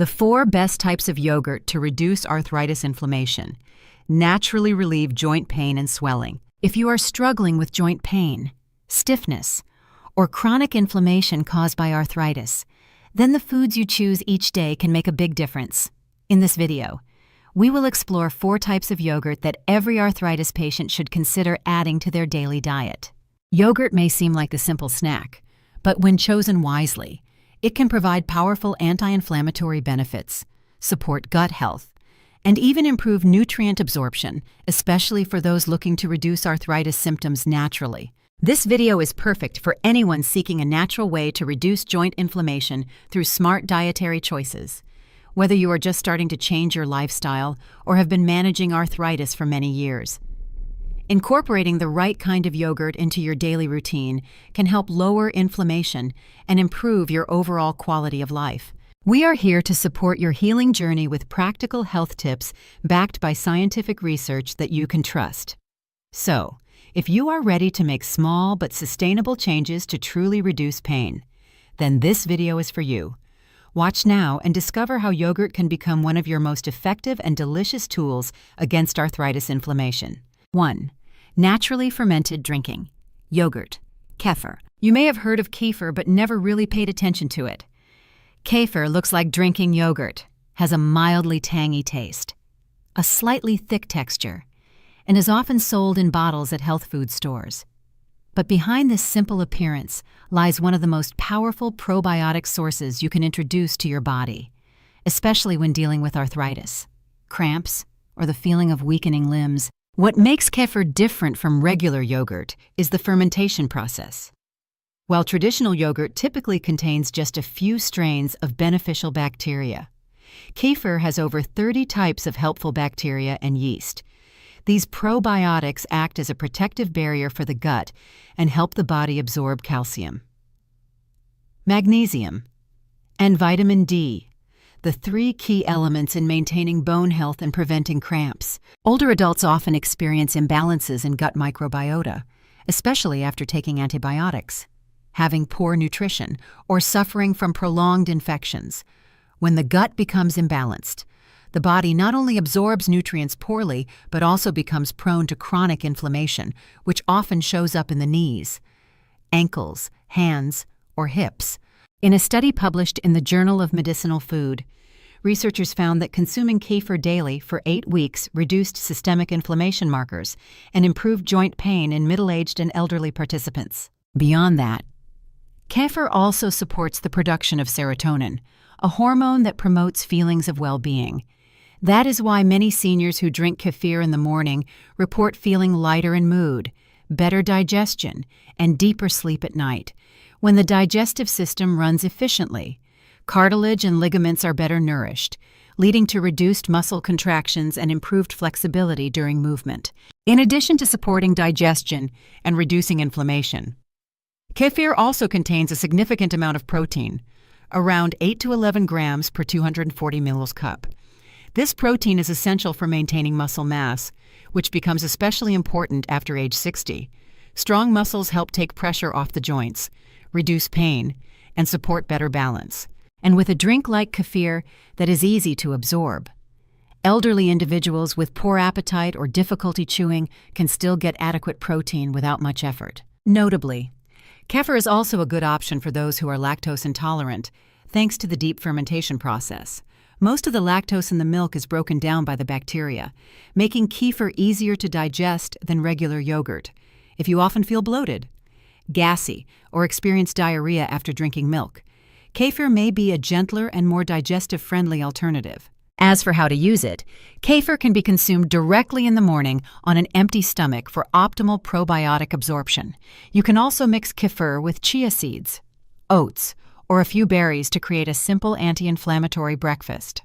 The 4 best types of yogurt to reduce arthritis inflammation. Naturally relieve joint pain and swelling. If you are struggling with joint pain, stiffness, or chronic inflammation caused by arthritis, then the foods you choose each day can make a big difference. In this video, we will explore 4 types of yogurt that every arthritis patient should consider adding to their daily diet. Yogurt may seem like a simple snack, but when chosen wisely, it can provide powerful anti-inflammatory benefits, support gut health, and even improve nutrient absorption, especially for those looking to reduce arthritis symptoms naturally. This video is perfect for anyone seeking a natural way to reduce joint inflammation through smart dietary choices. Whether you are just starting to change your lifestyle or have been managing arthritis for many years, incorporating the right kind of yogurt into your daily routine can help lower inflammation and improve your overall quality of life. We are here to support your healing journey with practical health tips backed by scientific research that you can trust. So, if you are ready to make small but sustainable changes to truly reduce pain, then this video is for you. Watch now and discover how yogurt can become one of your most effective and delicious tools against arthritis inflammation. 1. Naturally fermented drinking. Yogurt. Kefir. You may have heard of kefir but never really paid attention to it. Kefir looks like drinking yogurt, has a mildly tangy taste, a slightly thick texture, and is often sold in bottles at health food stores. But behind this simple appearance lies one of the most powerful probiotic sources you can introduce to your body, especially when dealing with arthritis, cramps, or the feeling of weakening limbs. What makes kefir different from regular yogurt is the fermentation process. While traditional yogurt typically contains just a few strains of beneficial bacteria, kefir has over 30 types of helpful bacteria and yeast. These probiotics act as a protective barrier for the gut and help the body absorb calcium, magnesium, and vitamin D, the 3 key elements in maintaining bone health and preventing cramps. Older adults often experience imbalances in gut microbiota, especially after taking antibiotics, having poor nutrition, or suffering from prolonged infections. When the gut becomes imbalanced, the body not only absorbs nutrients poorly, but also becomes prone to chronic inflammation, which often shows up in the knees, ankles, hands, or hips. In a study published in the Journal of Medicinal Food, researchers found that consuming kefir daily for 8 weeks reduced systemic inflammation markers and improved joint pain in middle-aged and elderly participants. Beyond that, kefir also supports the production of serotonin, a hormone that promotes feelings of well-being. That is why many seniors who drink kefir in the morning report feeling lighter in mood, better digestion, and deeper sleep at night. When the digestive system runs efficiently, cartilage and ligaments are better nourished, leading to reduced muscle contractions and improved flexibility during movement. In addition to supporting digestion and reducing inflammation, kefir also contains a significant amount of protein, around 8 to 11 grams per 240 ml cup. This protein is essential for maintaining muscle mass, which becomes especially important after age 60. Strong muscles help take pressure off the joints, reduce pain, and support better balance. And with a drink like kefir that is easy to absorb, elderly individuals with poor appetite or difficulty chewing can still get adequate protein without much effort. Notably, kefir is also a good option for those who are lactose intolerant, thanks to the deep fermentation process. Most of the lactose in the milk is broken down by the bacteria, making kefir easier to digest than regular yogurt. If you often feel bloated, gassy, or experience diarrhea after drinking milk, kefir may be a gentler and more digestive-friendly alternative. As for how to use it, kefir can be consumed directly in the morning on an empty stomach for optimal probiotic absorption. You can also mix kefir with chia seeds, oats, or a few berries to create a simple anti-inflammatory breakfast.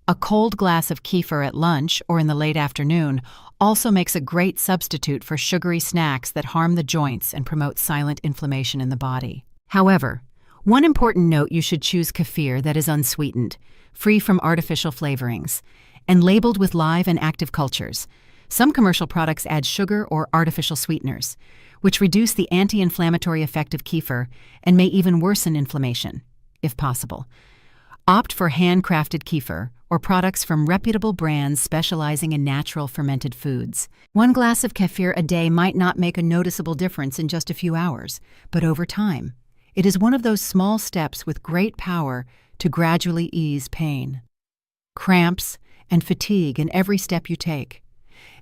A cold glass of kefir at lunch or in the late afternoon also makes a great substitute for sugary snacks that harm the joints and promote silent inflammation in the body. However, one important note: you should choose kefir that is unsweetened, free from artificial flavorings, and labeled with live and active cultures. Some commercial products add sugar or artificial sweeteners, which reduce the anti-inflammatory effect of kefir and may even worsen inflammation, if possible. Opt for handcrafted kefir or products from reputable brands specializing in natural fermented foods. One glass of kefir a day might not make a noticeable difference in just a few hours, but over time, it is one of those small steps with great power to gradually ease pain, cramps, and fatigue in every step you take.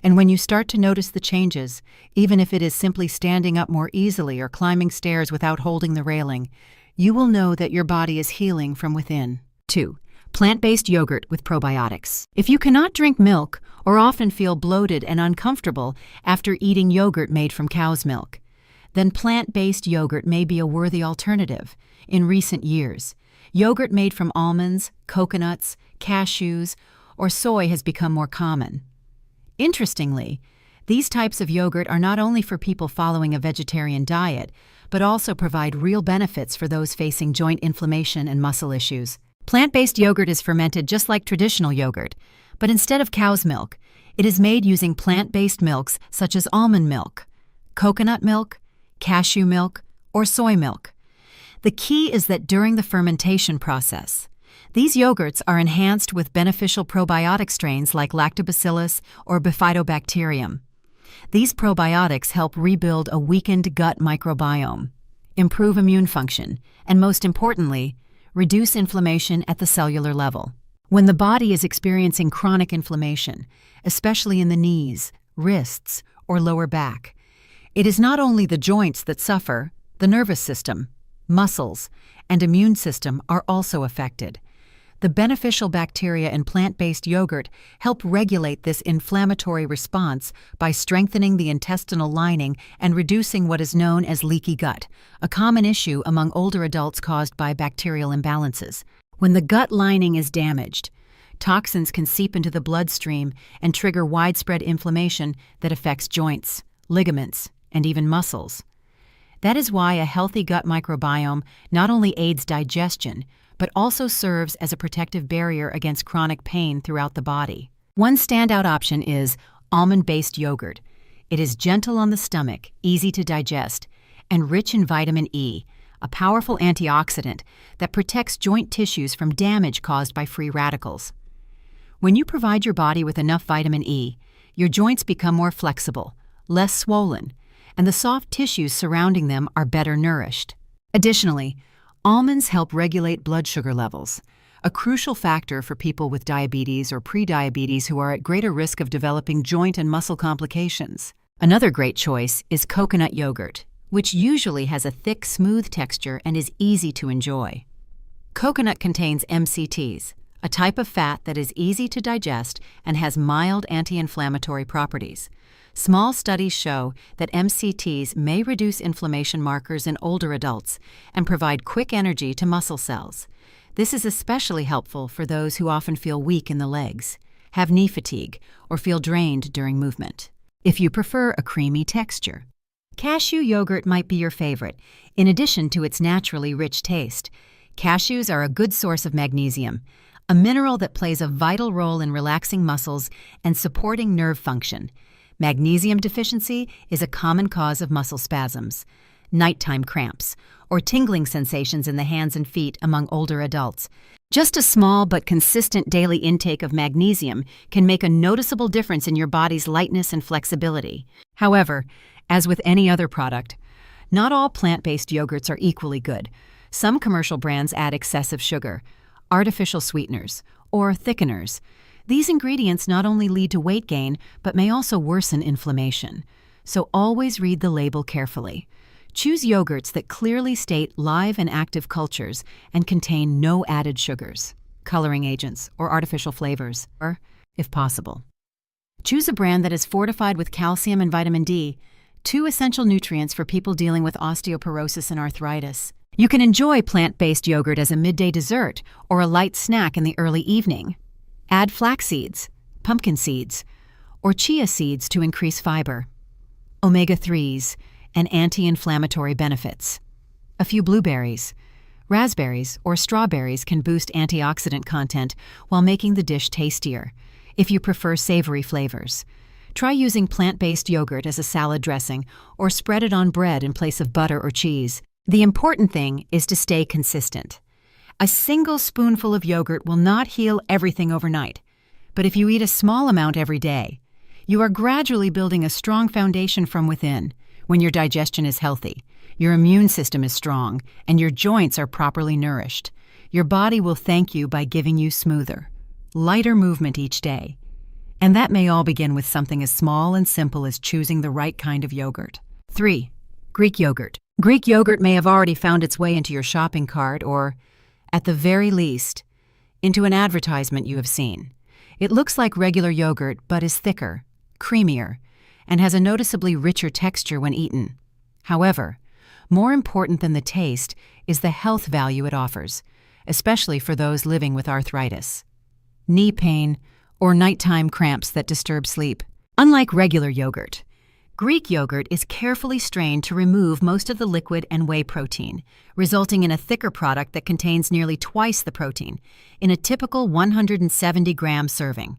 And when you start to notice the changes, even if it is simply standing up more easily or climbing stairs without holding the railing, you will know that your body is healing from within. 2. Plant-based yogurt with probiotics. If you cannot drink milk or often feel bloated and uncomfortable after eating yogurt made from cow's milk, then plant-based yogurt may be a worthy alternative. In recent years, yogurt made from almonds, coconuts, cashews, or soy has become more common. Interestingly, these types of yogurt are not only for people following a vegetarian diet, but also provide real benefits for those facing joint inflammation and muscle issues. Plant-based yogurt is fermented just like traditional yogurt, but instead of cow's milk, it is made using plant-based milks such as almond milk, coconut milk, cashew milk, or soy milk. The key is that during the fermentation process, these yogurts are enhanced with beneficial probiotic strains like lactobacillus or bifidobacterium. These probiotics help rebuild a weakened gut microbiome, improve immune function, and most importantly, reduce inflammation at the cellular level. When the body is experiencing chronic inflammation, especially in the knees, wrists, or lower back, it is not only the joints that suffer, the nervous system, muscles, and immune system are also affected. The beneficial bacteria in plant-based yogurt help regulate this inflammatory response by strengthening the intestinal lining and reducing what is known as leaky gut, a common issue among older adults caused by bacterial imbalances. When the gut lining is damaged, toxins can seep into the bloodstream and trigger widespread inflammation that affects joints, ligaments, and even muscles. That is why a healthy gut microbiome not only aids digestion, but also serves as a protective barrier against chronic pain throughout the body. One standout option is almond-based yogurt. It is gentle on the stomach, easy to digest, and rich in vitamin E, a powerful antioxidant that protects joint tissues from damage caused by free radicals. When you provide your body with enough vitamin E, your joints become more flexible, less swollen, and the soft tissues surrounding them are better nourished. Additionally, almonds help regulate blood sugar levels, a crucial factor for people with diabetes or prediabetes who are at greater risk of developing joint and muscle complications. Another great choice is coconut yogurt, which usually has a thick, smooth texture and is easy to enjoy. Coconut contains MCTs, a type of fat that is easy to digest and has mild anti-inflammatory properties. Small studies show that MCTs may reduce inflammation markers in older adults and provide quick energy to muscle cells. This is especially helpful for those who often feel weak in the legs, have knee fatigue, or feel drained during movement. If you prefer a creamy texture, cashew yogurt might be your favorite. In addition to its naturally rich taste, cashews are a good source of magnesium, a mineral that plays a vital role in relaxing muscles and supporting nerve function. Magnesium deficiency is a common cause of muscle spasms, nighttime cramps, or tingling sensations in the hands and feet among older adults. Just a small but consistent daily intake of magnesium can make a noticeable difference in your body's lightness and flexibility. However, as with any other product, not all plant-based yogurts are equally good. Some commercial brands add excessive sugar, artificial sweeteners, or thickeners. These ingredients not only lead to weight gain, but may also worsen inflammation. So always read the label carefully. Choose yogurts that clearly state live and active cultures and contain no added sugars, coloring agents, or artificial flavors, or, if possible, choose a brand that is fortified with calcium and vitamin D, two essential nutrients for people dealing with osteoporosis and arthritis. You can enjoy plant-based yogurt as a midday dessert or a light snack in the early evening. Add flax seeds, pumpkin seeds, or chia seeds to increase fiber, omega-3s, and anti-inflammatory benefits. A few blueberries, raspberries, or strawberries can boost antioxidant content while making the dish tastier. If you prefer savory flavors, try using plant-based yogurt as a salad dressing or spread it on bread in place of butter or cheese. The important thing is to stay consistent. A single spoonful of yogurt will not heal everything overnight, but if you eat a small amount every day, you are gradually building a strong foundation from within. When your digestion is healthy, your immune system is strong, and your joints are properly nourished, your body will thank you by giving you smoother, lighter movement each day. And that may all begin with something as small and simple as choosing the right kind of yogurt. 3. Greek yogurt. Greek yogurt may have already found its way into your shopping cart or, at the very least, into an advertisement you have seen. It looks like regular yogurt but is thicker, creamier, and has a noticeably richer texture when eaten. However, more important than the taste is the health value it offers, especially for those living with arthritis, knee pain, or nighttime cramps that disturb sleep. Unlike regular yogurt, Greek yogurt is carefully strained to remove most of the liquid and whey protein, resulting in a thicker product that contains nearly twice the protein in a typical 170-gram serving.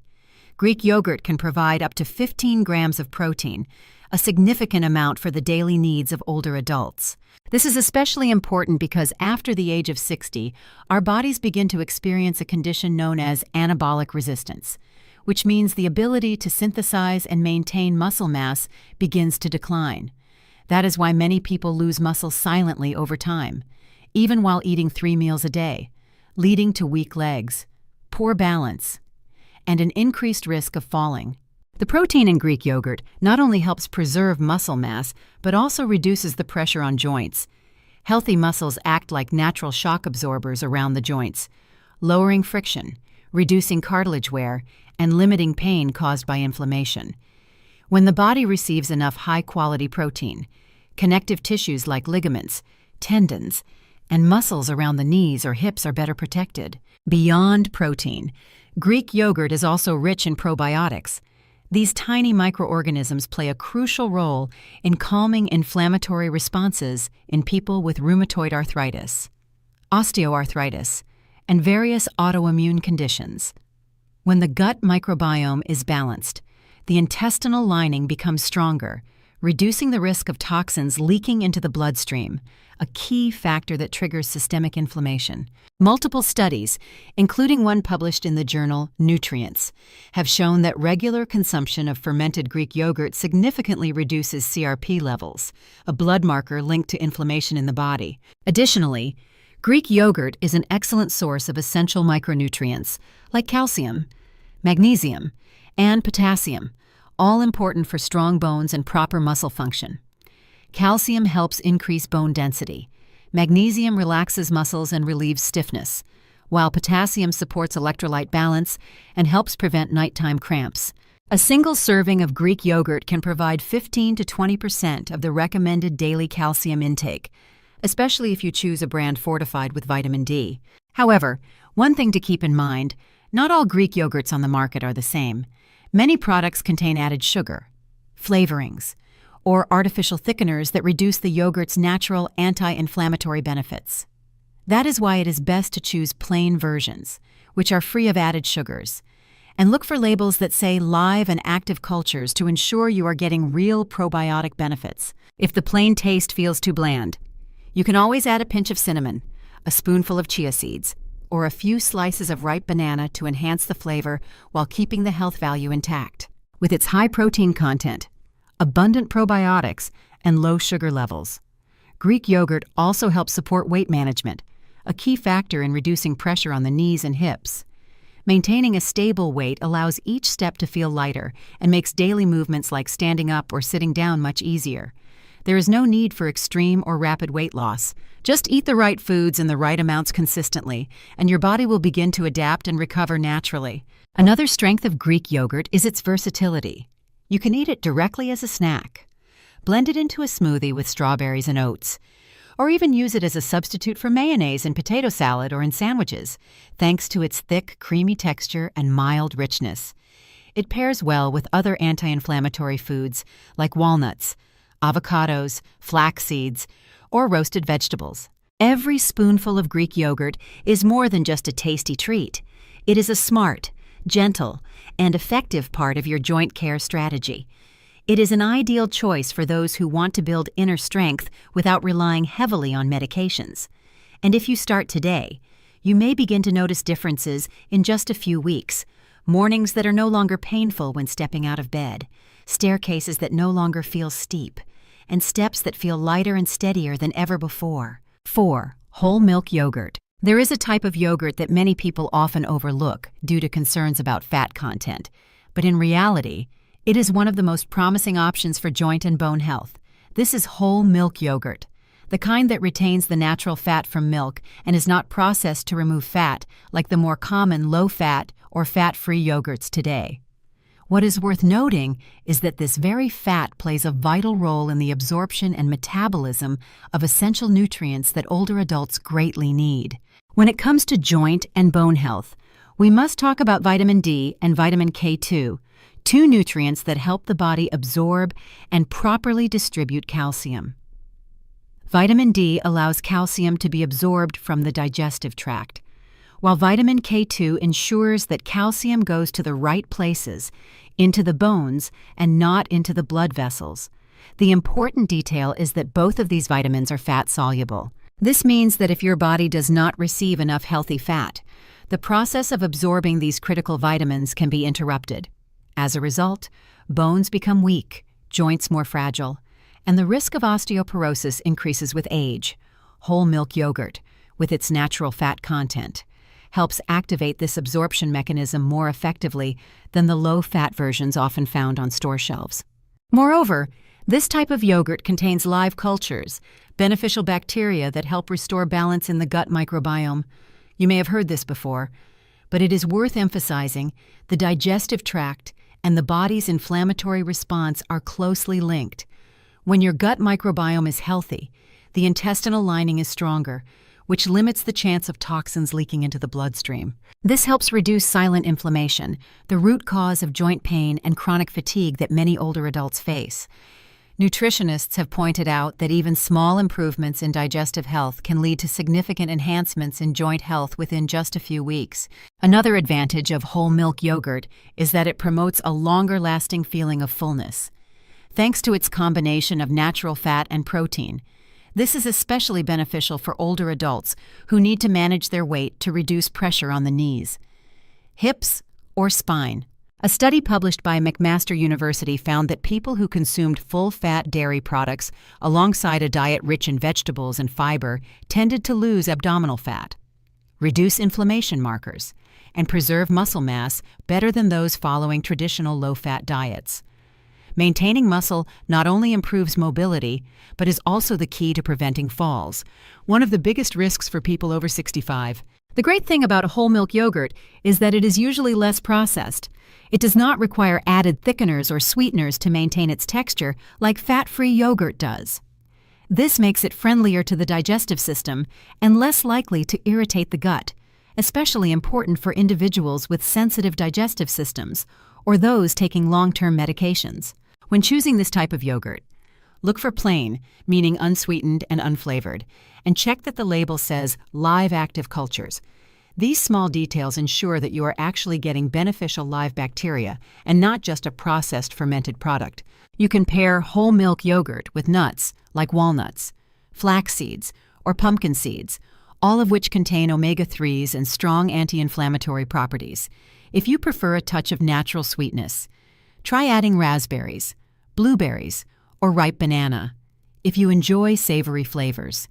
Greek yogurt can provide up to 15 grams of protein, a significant amount for the daily needs of older adults. This is especially important because after the age of 60, our bodies begin to experience a condition known as anabolic resistance, which means the ability to synthesize and maintain muscle mass begins to decline. That is why many people lose muscle silently over time, even while eating 3 meals a day, leading to weak legs, poor balance, and an increased risk of falling. The protein in Greek yogurt not only helps preserve muscle mass, but also reduces the pressure on joints. Healthy muscles act like natural shock absorbers around the joints, lowering friction, reducing cartilage wear, and limiting pain caused by inflammation. When the body receives enough high-quality protein, connective tissues like ligaments, tendons, and muscles around the knees or hips are better protected. Beyond protein, Greek yogurt is also rich in probiotics. These tiny microorganisms play a crucial role in calming inflammatory responses in people with rheumatoid arthritis, osteoarthritis, and various autoimmune conditions. When the gut microbiome is balanced, the intestinal lining becomes stronger, reducing the risk of toxins leaking into the bloodstream, a key factor that triggers systemic inflammation. Multiple studies, including one published in the journal Nutrients, have shown that regular consumption of fermented Greek yogurt significantly reduces CRP levels, a blood marker linked to inflammation in the body. Additionally, Greek yogurt is an excellent source of essential micronutrients like calcium, magnesium, and potassium, all important for strong bones and proper muscle function. Calcium helps increase bone density. Magnesium relaxes muscles and relieves stiffness, while potassium supports electrolyte balance and helps prevent nighttime cramps. A single serving of Greek yogurt can provide 15 to 20% of the recommended daily calcium intake, especially if you choose a brand fortified with vitamin D. However, one thing to keep in mind, not all Greek yogurts on the market are the same. Many products contain added sugar, flavorings, or artificial thickeners that reduce the yogurt's natural anti-inflammatory benefits. That is why it is best to choose plain versions, which are free of added sugars, and look for labels that say live and active cultures to ensure you are getting real probiotic benefits. If the plain taste feels too bland, you can always add a pinch of cinnamon, a spoonful of chia seeds, or a few slices of ripe banana to enhance the flavor while keeping the health value intact. With its high protein content, abundant probiotics, and low sugar levels, Greek yogurt also helps support weight management, a key factor in reducing pressure on the knees and hips. Maintaining a stable weight allows each step to feel lighter and makes daily movements like standing up or sitting down much easier. There is no need for extreme or rapid weight loss. Just eat the right foods in the right amounts consistently, and your body will begin to adapt and recover naturally. Another strength of Greek yogurt is its versatility. You can eat it directly as a snack, blend it into a smoothie with strawberries and oats, or even use it as a substitute for mayonnaise in potato salad or in sandwiches, thanks to its thick, creamy texture and mild richness. It pairs well with other anti-inflammatory foods like walnuts, avocados, flax seeds, or roasted vegetables. Every spoonful of Greek yogurt is more than just a tasty treat. It is a smart, gentle, and effective part of your joint care strategy. It is an ideal choice for those who want to build inner strength without relying heavily on medications. And if you start today, You may begin to notice differences in just a few weeks. Mornings that are no longer painful when stepping out of bed, staircases that no longer feel steep, and steps that feel lighter and steadier than ever before. 4. Whole milk yogurt. There is a type of yogurt that many people often overlook due to concerns about fat content, but in reality, it is one of the most promising options for joint and bone health. This is whole milk yogurt, the kind that retains the natural fat from milk and is not processed to remove fat like the more common low-fat or fat-free yogurts today. What is worth noting is that this very fat plays a vital role in the absorption and metabolism of essential nutrients that older adults greatly need. When it comes to joint and bone health, we must talk about vitamin D and vitamin K2, two nutrients that help the body absorb and properly distribute calcium. Vitamin D allows calcium to be absorbed from the digestive tract, while vitamin K2 ensures that calcium goes to the right places, into the bones and not into the blood vessels. The important detail is that both of these vitamins are fat-soluble. This means that if your body does not receive enough healthy fat, the process of absorbing these critical vitamins can be interrupted. As a result, bones become weak, joints more fragile, and the risk of osteoporosis increases with age. Whole milk yogurt, with its natural fat content, helps activate this absorption mechanism more effectively than the low-fat versions often found on store shelves. Moreover, this type of yogurt contains live cultures, beneficial bacteria that help restore balance in the gut microbiome. You may have heard this before, but it is worth emphasizing the digestive tract and the body's inflammatory response are closely linked. When your gut microbiome is healthy, the intestinal lining is stronger, which limits the chance of toxins leaking into the bloodstream. This helps reduce silent inflammation, the root cause of joint pain and chronic fatigue that many older adults face. Nutritionists have pointed out that even small improvements in digestive health can lead to significant enhancements in joint health within just a few weeks. Another advantage of whole milk yogurt is that it promotes a longer-lasting feeling of fullness. Thanks to its combination of natural fat and protein, this is especially beneficial for older adults who need to manage their weight to reduce pressure on the knees, hips, or spine. A study published by McMaster University found that people who consumed full-fat dairy products alongside a diet rich in vegetables and fiber tended to lose abdominal fat, reduce inflammation markers, and preserve muscle mass better than those following traditional low-fat diets. Maintaining muscle not only improves mobility, but is also the key to preventing falls, one of the biggest risks for people over 65. The great thing about whole milk yogurt is that it is usually less processed. It does not require added thickeners or sweeteners to maintain its texture like fat-free yogurt does. This makes it friendlier to the digestive system and less likely to irritate the gut, especially important for individuals with sensitive digestive systems or those taking long-term medications. When choosing this type of yogurt, look for plain, meaning unsweetened and unflavored, and check that the label says live active cultures. These small details ensure that you are actually getting beneficial live bacteria and not just a processed fermented product. You can pair whole milk yogurt with nuts like walnuts, flax seeds, or pumpkin seeds, all of which contain omega-3s and strong anti-inflammatory properties. If you prefer a touch of natural sweetness, try adding raspberries, blueberries, or ripe banana. If you enjoy savory flavors,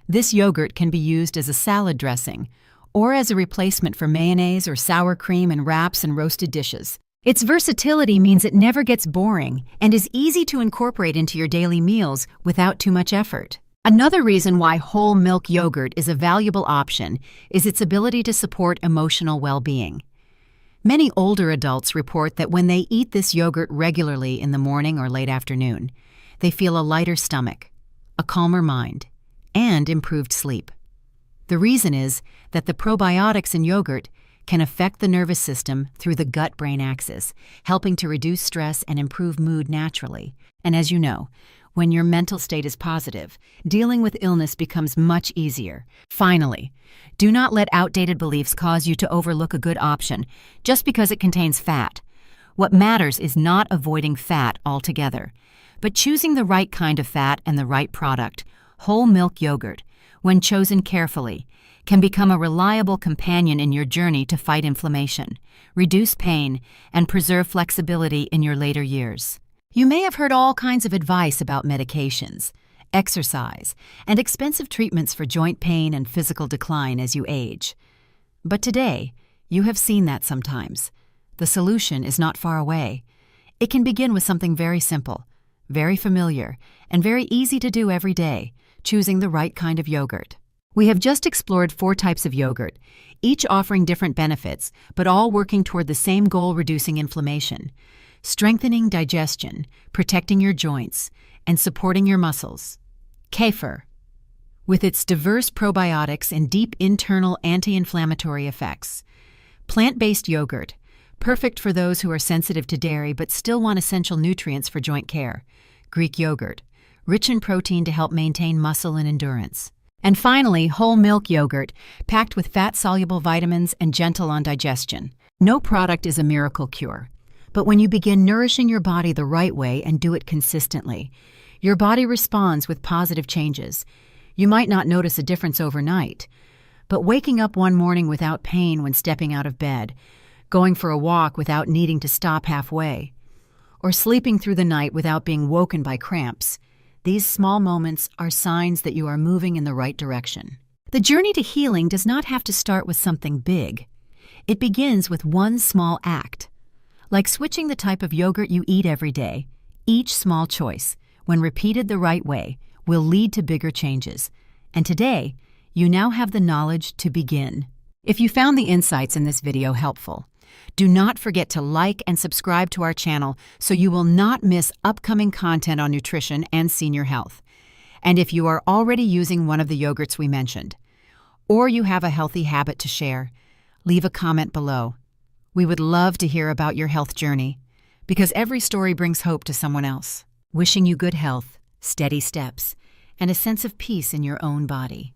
this yogurt can be used as a salad dressing or as a replacement for mayonnaise or sour cream in wraps and roasted dishes. Its versatility means it never gets boring and is easy to incorporate into your daily meals without too much effort. Another reason why whole milk yogurt is a valuable option is its ability to support emotional well-being. Many older adults report that when they eat this yogurt regularly in the morning or late afternoon, they feel a lighter stomach, a calmer mind, and improved sleep. The reason is that the probiotics in yogurt can affect the nervous system through the gut-brain axis, helping to reduce stress and improve mood naturally. And as you know, when your mental state is positive, dealing with illness becomes much easier. Finally, do not let outdated beliefs cause you to overlook a good option just because it contains fat. What matters is not avoiding fat altogether, but choosing the right kind of fat and the right product. Whole milk yogurt, when chosen carefully, can become a reliable companion in your journey to fight inflammation, reduce pain, and preserve flexibility in your later years. You may have heard all kinds of advice about medications, exercise, and expensive treatments for joint pain and physical decline as you age. But today, you have seen that sometimes. The solution is not far away. It can begin with something very simple, very familiar, and very easy to do every day, choosing the right kind of yogurt. We have just explored 4 types of yogurt, each offering different benefits, but all working toward the same goal: reducing inflammation, strengthening digestion, protecting your joints, and supporting your muscles. Kefir, with its diverse probiotics and deep internal anti-inflammatory effects. Plant-based yogurt, perfect for those who are sensitive to dairy but still want essential nutrients for joint care. Greek yogurt, rich in protein to help maintain muscle and endurance. And finally, whole milk yogurt, packed with fat-soluble vitamins and gentle on digestion. No product is a miracle cure, but when you begin nourishing your body the right way and do it consistently, your body responds with positive changes. You might not notice a difference overnight, but waking up one morning without pain when stepping out of bed, going for a walk without needing to stop halfway, or sleeping through the night without being woken by cramps, these small moments are signs that you are moving in the right direction. The journey to healing does not have to start with something big. It begins with one small act. Like switching the type of yogurt you eat every day, each small choice, when repeated the right way, will lead to bigger changes. And today, you now have the knowledge to begin. If you found the insights in this video helpful, do not forget to like and subscribe to our channel so you will not miss upcoming content on nutrition and senior health. And if you are already using one of the yogurts we mentioned, or you have a healthy habit to share, leave a comment below. We would love to hear about your health journey, because every story brings hope to someone else. Wishing you good health, steady steps, and a sense of peace in your own body.